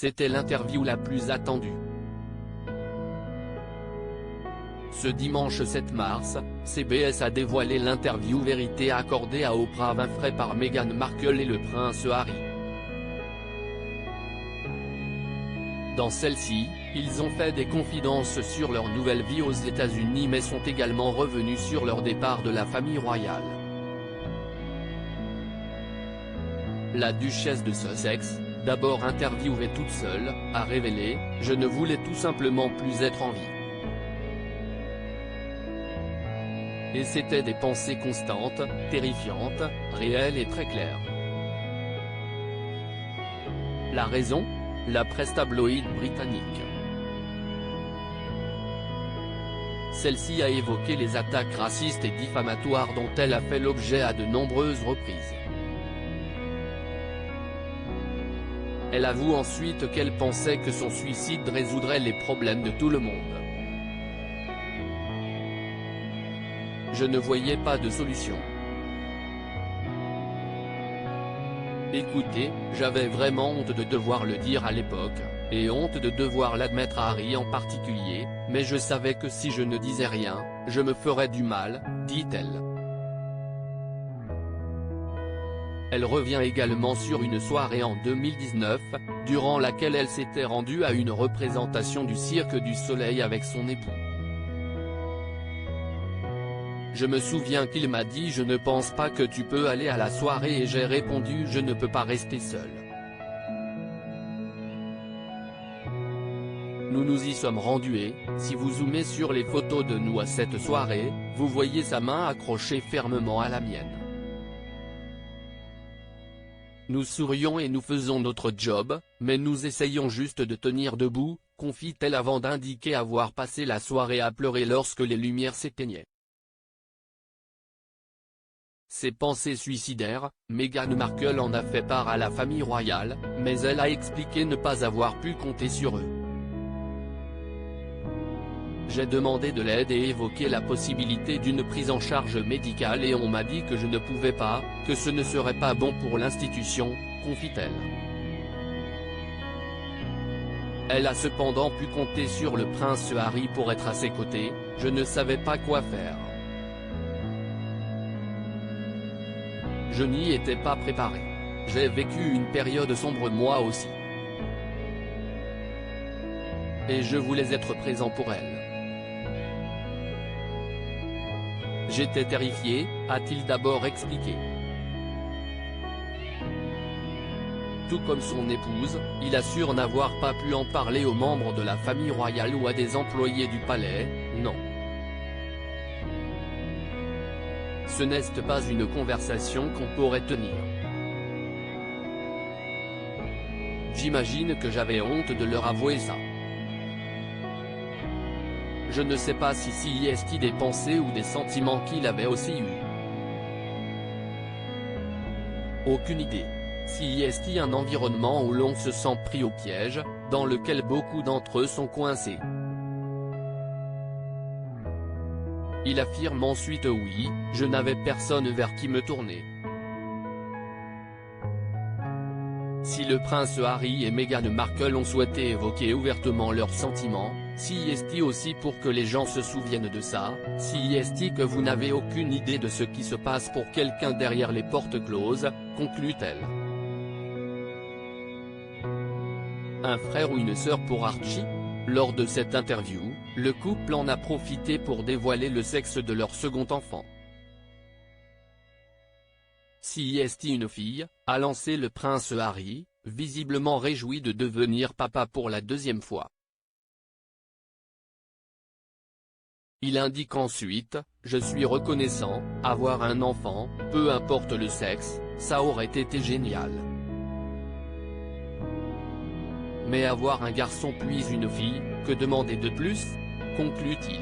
C'était l'interview la plus attendue. Ce dimanche 7 mars, CBS a dévoilé l'interview vérité accordée à Oprah Winfrey par Meghan Markle et le prince Harry. Dans celle-ci, ils ont fait des confidences sur leur nouvelle vie aux États-Unis mais sont également revenus sur leur départ de la famille royale. La duchesse de Sussex, d'abord interviewée toute seule, a révélé « Je ne voulais tout simplement plus être en vie. Et c'était des pensées constantes, terrifiantes, réelles et très claires. » La raison ? La presse tabloïde britannique. Celle-ci a évoqué les attaques racistes et diffamatoires dont elle a fait l'objet à de nombreuses reprises. Elle avoue ensuite qu'elle pensait que son suicide résoudrait les problèmes de tout le monde. Je ne voyais pas de solution. Écoutez, j'avais vraiment honte de devoir le dire à l'époque, et honte de devoir l'admettre à Harry en particulier, mais je savais que si je ne disais rien, je me ferais du mal, dit-elle. Elle revient également sur une soirée en 2019, durant laquelle elle s'était rendue à une représentation du Cirque du Soleil avec son époux. Je me souviens qu'il m'a dit « Je ne pense pas que tu peux aller à la soirée » et j'ai répondu « Je ne peux pas rester seule. » Nous nous y sommes rendus et, si vous zoomez sur les photos de nous à cette soirée, vous voyez sa main accrochée fermement à la mienne. Nous sourions et nous faisons notre job, mais nous essayons juste de tenir debout, confie-t-elle avant d'indiquer avoir passé la soirée à pleurer lorsque les lumières s'éteignaient. Ses pensées suicidaires, Meghan Markle en a fait part à la famille royale, mais elle a expliqué ne pas avoir pu compter sur eux. J'ai demandé de l'aide et évoqué la possibilité d'une prise en charge médicale et on m'a dit que je ne pouvais pas, que ce ne serait pas bon pour l'institution, confie-t-elle. Elle a cependant pu compter sur le prince Harry pour être à ses côtés, je ne savais pas quoi faire. Je n'y étais pas préparé. J'ai vécu une période sombre moi aussi. Et je voulais être présent pour elle. J'étais terrifié, a-t-il d'abord expliqué. Tout comme son épouse, il assure n'avoir pas pu en parler aux membres de la famille royale ou à des employés du palais, non. Ce n'est pas une conversation qu'on pourrait tenir. J'imagine que j'avais honte de leur avouer ça. Je ne sais pas si c'est des pensées ou des sentiments qu'il avait aussi eu. Aucune idée. Si est un environnement où l'on se sent pris au piège, dans lequel beaucoup d'entre eux sont coincés. Il affirme ensuite oui, je n'avais personne vers qui me tourner. Si le prince Harry et Meghan Markle ont souhaité évoquer ouvertement leurs sentiments, si est aussi pour que les gens se souviennent de ça, si est que vous n'avez aucune idée de ce qui se passe pour quelqu'un derrière les portes closes, conclut-elle. Un frère ou une sœur pour Archie ? Lors de cette interview, le couple en a profité pour dévoiler le sexe de leur second enfant. Si est une fille, a lancé le prince Harry, visiblement réjoui de devenir papa pour la deuxième fois. Il indique ensuite, je suis reconnaissant, avoir un enfant, peu importe le sexe, ça aurait été génial. Mais avoir un garçon puis une fille, que demander de plus ? Conclut-il.